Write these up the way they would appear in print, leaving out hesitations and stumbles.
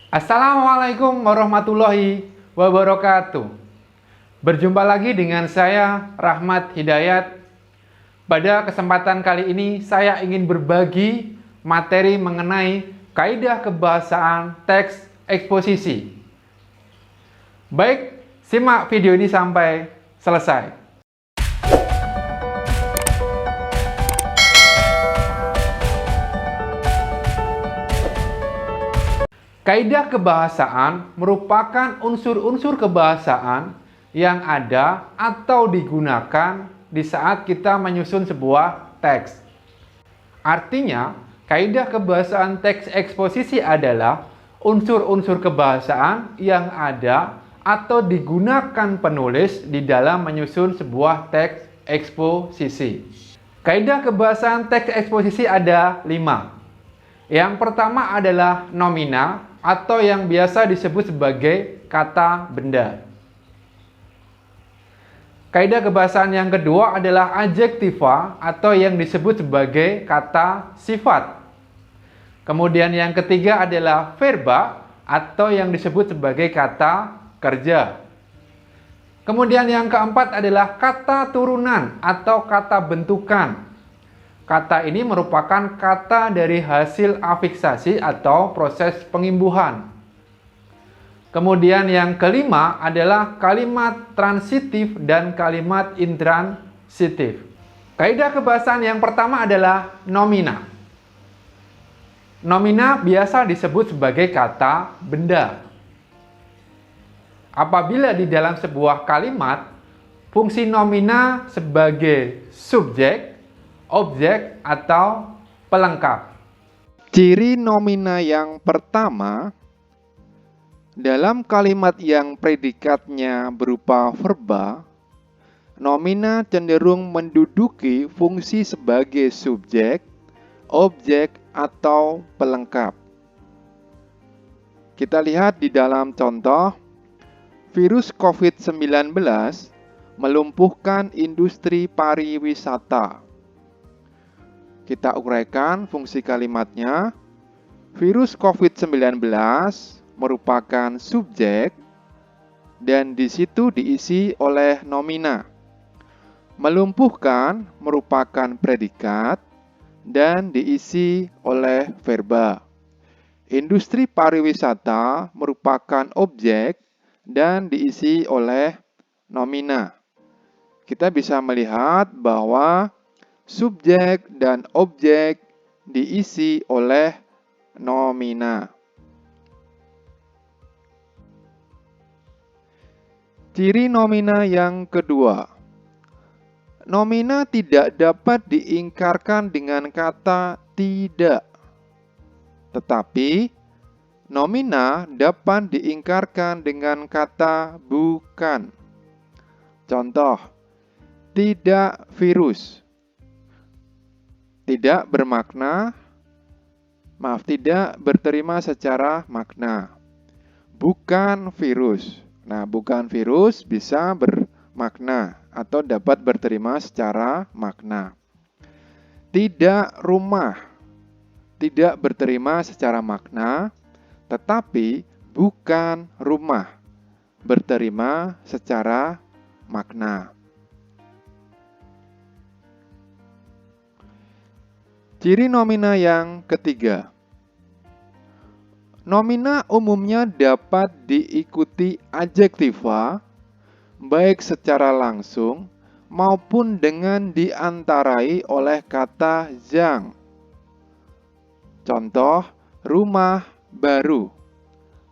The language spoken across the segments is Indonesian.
Assalamualaikum warahmatullahi wabarakatuh. Berjumpa lagi dengan saya, Rahmat Hidayat. Pada kesempatan kali ini, saya ingin berbagi materi mengenai kaidah kebahasaan teks eksposisi. Baik, simak video ini sampai selesai. Kaidah kebahasaan merupakan unsur-unsur kebahasaan yang ada atau digunakan di saat kita menyusun sebuah teks. Artinya, kaidah kebahasaan teks eksposisi adalah unsur-unsur kebahasaan yang ada atau digunakan penulis di dalam menyusun sebuah teks eksposisi. Kaidah kebahasaan teks eksposisi ada 5. Yang pertama adalah nomina atau yang biasa disebut sebagai kata benda. Kaidah kebahasaan yang kedua adalah adjektiva atau yang disebut sebagai kata sifat. Kemudian yang ketiga adalah verba atau yang disebut sebagai kata kerja. Kemudian yang keempat adalah kata turunan atau kata bentukan. Kata ini merupakan kata dari hasil afiksasi atau proses pengimbuhan. Kemudian yang kelima adalah kalimat transitif dan kalimat intransitif. Kaidah kebahasaan yang pertama adalah nomina. Nomina biasa disebut sebagai kata benda. Apabila di dalam sebuah kalimat, fungsi nomina sebagai subjek, objek, atau pelengkap. Ciri nomina yang pertama, dalam kalimat yang predikatnya berupa verba, nomina cenderung menduduki fungsi sebagai subjek, objek, atau pelengkap. Kita lihat di dalam contoh, virus COVID-19 melumpuhkan industri pariwisata. Kita uraikan fungsi kalimatnya. Virus COVID-19 merupakan subjek dan di situ diisi oleh nomina. Melumpuhkan merupakan predikat dan diisi oleh verba. Industri pariwisata merupakan objek dan diisi oleh nomina. Kita bisa melihat bahwa subjek dan objek diisi oleh nomina. Ciri nomina yang kedua. Nomina tidak dapat diingkarkan dengan kata tidak. Tetapi nomina dapat diingkarkan dengan kata bukan. Contoh, tidak virus. Tidak berterima secara makna. Bukan virus. Nah, bukan virus bisa bermakna atau dapat berterima secara makna. Tidak rumah. Tidak berterima secara makna, tetapi bukan rumah. Berterima secara makna. Ciri nomina yang ketiga. Nomina umumnya dapat diikuti adjektiva, baik secara langsung maupun dengan diantarai oleh kata yang. Contoh, rumah baru.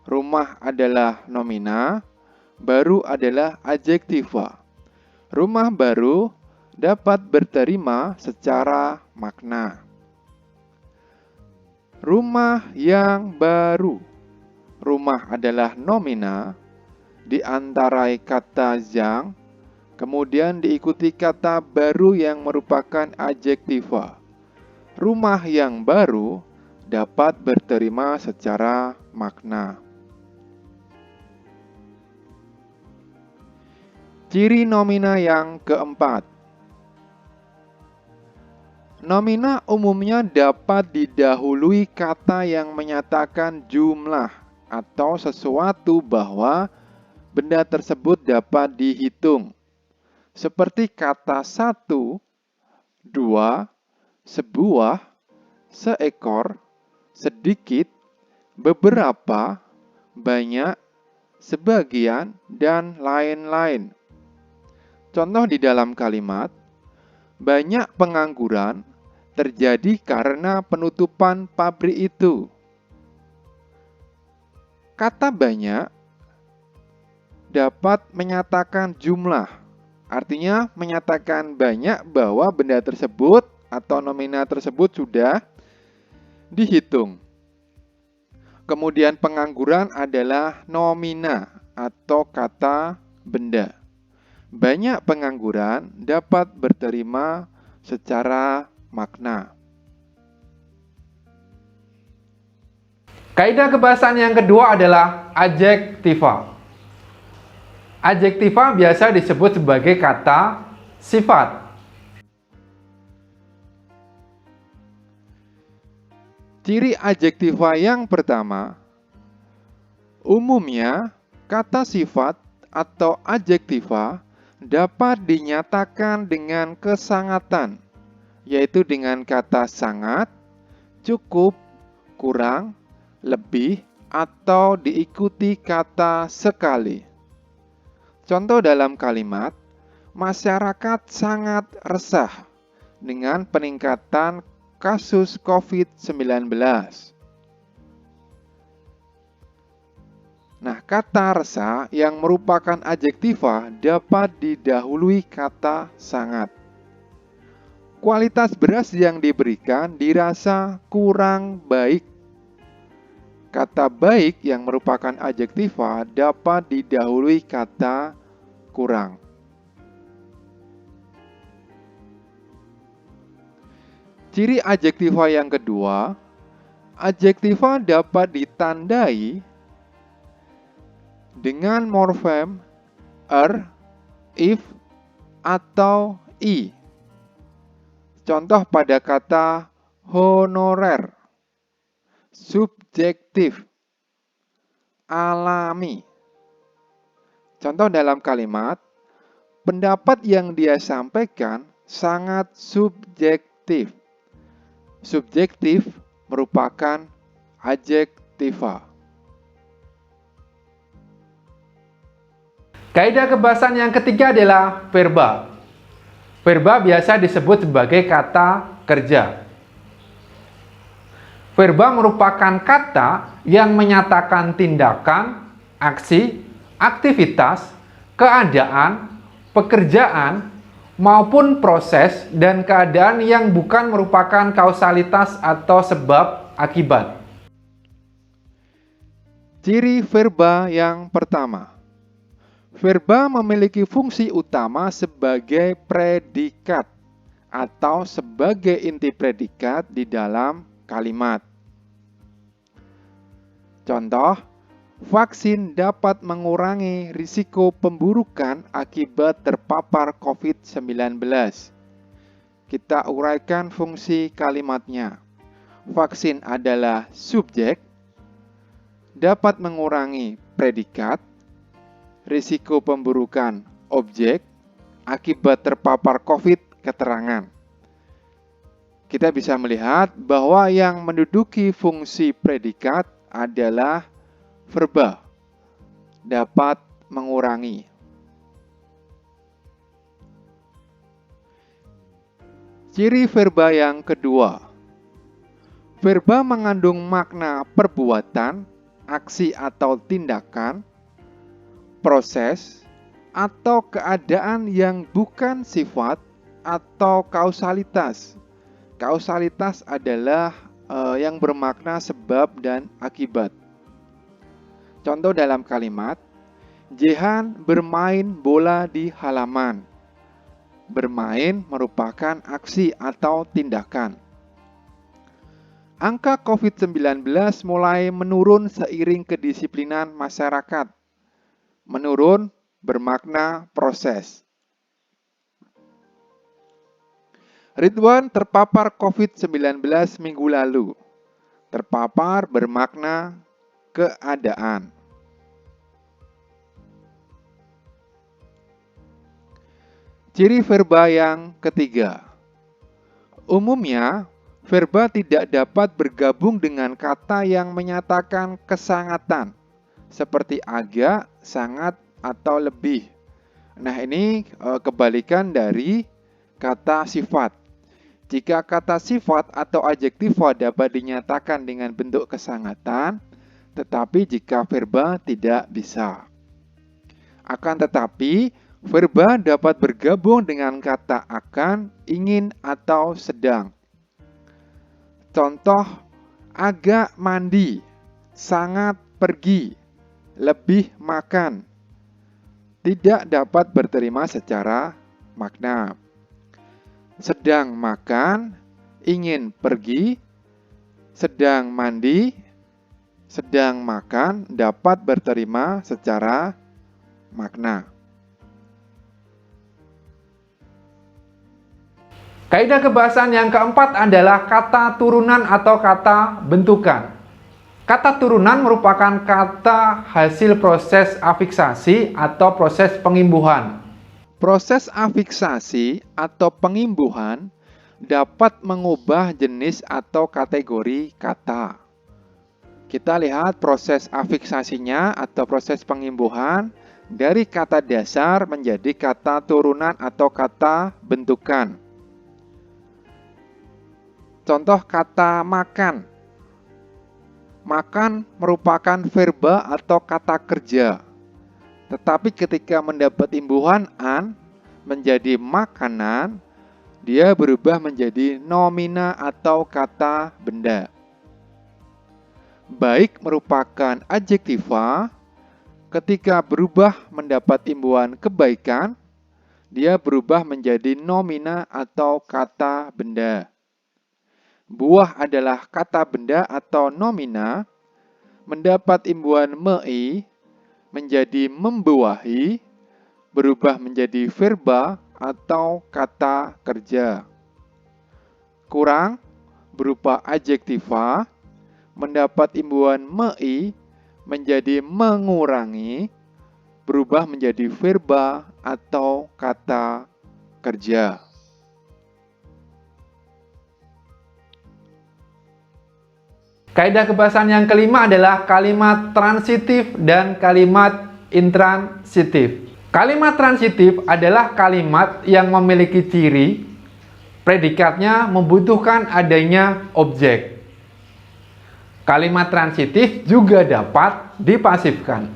Rumah adalah nomina, baru adalah adjektiva. Rumah baru dapat berterima secara makna. Rumah yang baru. Rumah adalah nomina, diantarai kata yang, kemudian diikuti kata baru yang merupakan adjektiva. Rumah yang baru dapat berterima secara makna. Ciri nomina yang keempat. Nomina umumnya dapat didahului kata yang menyatakan jumlah atau sesuatu bahwa benda tersebut dapat dihitung. Seperti kata satu, dua, sebuah, seekor, sedikit, beberapa, banyak, sebagian, dan lain-lain. Contoh di dalam kalimat, banyak pengangguran terjadi karena penutupan pabrik itu. Kata banyak dapat menyatakan jumlah, artinya menyatakan banyak bahwa benda tersebut atau nomina tersebut sudah dihitung. Kemudian pengangguran adalah nomina atau kata benda. Banyak pengangguran dapat berterima secara makna. Kaidah kebahasaan yang kedua adalah adjektiva. Adjektiva biasa disebut sebagai kata sifat. Ciri adjektiva yang pertama, umumnya kata sifat atau adjektiva dapat dinyatakan dengan kesangatan, yaitu dengan kata sangat, cukup, kurang, lebih, atau diikuti kata sekali. Contoh dalam kalimat, masyarakat sangat resah dengan peningkatan kasus COVID-19. Nah, kata resah yang merupakan adjektiva dapat didahului kata sangat. Kualitas beras yang diberikan dirasa kurang baik. Kata baik yang merupakan adjektiva dapat didahului kata kurang. Ciri adjektiva yang kedua, adjektiva dapat ditandai dengan morfem if, atau i. Contoh pada kata honorer, subjektif, alami. Contoh dalam kalimat, pendapat yang dia sampaikan sangat subjektif. Subjektif merupakan adjektiva. Kaidah kebahasaan yang ketiga adalah verba. Verba biasa disebut sebagai kata kerja. Verba merupakan kata yang menyatakan tindakan, aksi, aktivitas, keadaan, pekerjaan, maupun proses dan keadaan yang bukan merupakan kausalitas atau sebab akibat. Ciri verba yang pertama. Verba memiliki fungsi utama sebagai predikat atau sebagai inti predikat di dalam kalimat. Contoh, vaksin dapat mengurangi risiko pemburukan akibat terpapar COVID-19. Kita uraikan fungsi kalimatnya. Vaksin adalah subjek, dapat mengurangi predikat, risiko pemburukan objek, akibat terpapar COVID keterangan. Kita bisa melihat bahwa yang menduduki fungsi predikat adalah verba, dapat mengurangi. Ciri verba yang kedua. Verba mengandung makna perbuatan, aksi atau tindakan, proses, atau keadaan yang bukan sifat atau kausalitas. Kausalitas adalah yang bermakna sebab dan akibat. Contoh dalam kalimat, Jehan bermain bola di halaman. Bermain merupakan aksi atau tindakan. Angka COVID-19 mulai menurun seiring kedisiplinan masyarakat. Menurun bermakna proses. Ridwan terpapar COVID-19 minggu lalu. Terpapar bermakna keadaan. Ciri verba yang ketiga. Umumnya, verba tidak dapat bergabung dengan kata yang menyatakan kesangatan, seperti agak, sangat, atau lebih. Nah, ini kebalikan dari kata sifat. Jika kata sifat atau adjektiva dapat dinyatakan dengan bentuk kesangatan, tetapi jika verba tidak bisa. Akan tetapi, verba dapat bergabung dengan kata akan, ingin, atau sedang. Contoh, agak mandi, sangat pergi, lebih makan. Tidak dapat berterima secara makna. Sedang makan, ingin pergi, sedang mandi, sedang makan dapat berterima secara makna. Kaidah kebahasan yang keempat adalah kata turunan atau kata bentukan. Kata turunan merupakan kata hasil proses afiksasi atau proses pengimbuhan. Proses afiksasi atau pengimbuhan dapat mengubah jenis atau kategori kata. Kita lihat proses afiksasinya atau proses pengimbuhan dari kata dasar menjadi kata turunan atau kata bentukan. Contoh kata makan. Makan merupakan verba atau kata kerja. Tetapi ketika mendapat imbuhan an menjadi makanan, dia berubah menjadi nomina atau kata benda. Baik merupakan adjektiva, ketika berubah mendapat imbuhan kebaikan, dia berubah menjadi nomina atau kata benda. Buah adalah kata benda atau nomina, mendapat imbuhan mei, menjadi membuahi, berubah menjadi verba atau kata kerja. Kurang berupa adjektiva, mendapat imbuhan mei, menjadi mengurangi, berubah menjadi verba atau kata kerja. Kaidah kebahasan yang kelima adalah kalimat transitif dan kalimat intransitif. Kalimat transitif adalah kalimat yang memiliki ciri predikatnya membutuhkan adanya objek. Kalimat transitif juga dapat dipasifkan.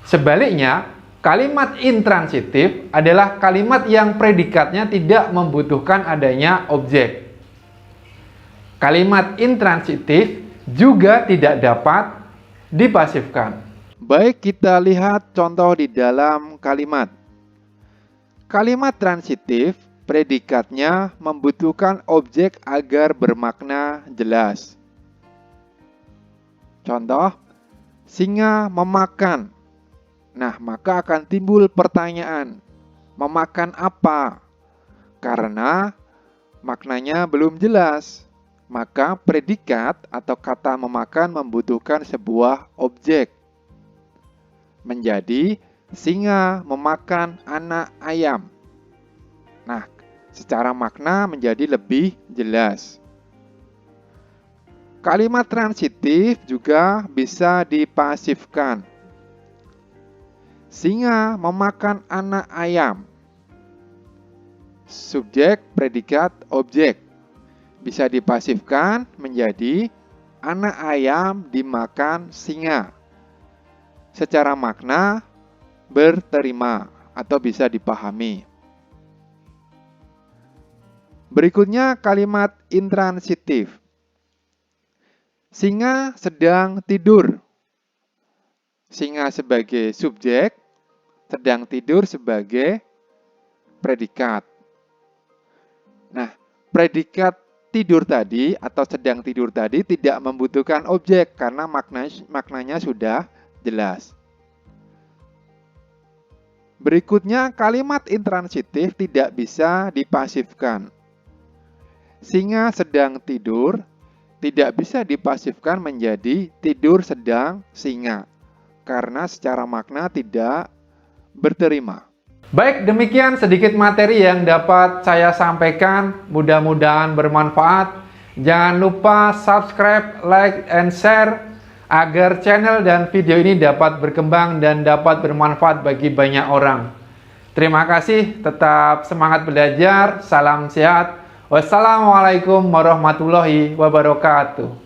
Sebaliknya, kalimat intransitif adalah kalimat yang predikatnya tidak membutuhkan adanya objek. Kalimat intransitif juga tidak dapat dipasifkan. Baik, kita lihat contoh di dalam kalimat. Kalimat transitif, predikatnya membutuhkan objek agar bermakna jelas. Contoh, singa memakan. Nah, maka akan timbul pertanyaan, memakan apa? Karena maknanya belum jelas. Maka predikat atau kata memakan membutuhkan sebuah objek. Menjadi singa memakan anak ayam. Nah, secara makna menjadi lebih jelas. Kalimat transitif juga bisa dipasifkan. Singa memakan anak ayam. Subjek, predikat, objek. Bisa dipasifkan menjadi anak ayam dimakan singa. Secara makna berterima atau bisa dipahami. Berikutnya kalimat intransitif. Singa sedang tidur. Singa sebagai subjek, sedang tidur sebagai predikat. Nah, predikat tidur tadi atau sedang tidur tadi tidak membutuhkan objek karena maknanya sudah jelas. Berikutnya kalimat intransitif tidak bisa dipasifkan. Singa sedang tidur tidak bisa dipasifkan menjadi tidur sedang singa, karena secara makna tidak berterima. Baik, demikian sedikit materi yang dapat saya sampaikan. Mudah-mudahan bermanfaat. Jangan lupa subscribe, like, and share agar channel dan video ini dapat berkembang dan dapat bermanfaat bagi banyak orang. Terima kasih, tetap semangat belajar, salam sehat. Wassalamualaikum warahmatullahi wabarakatuh.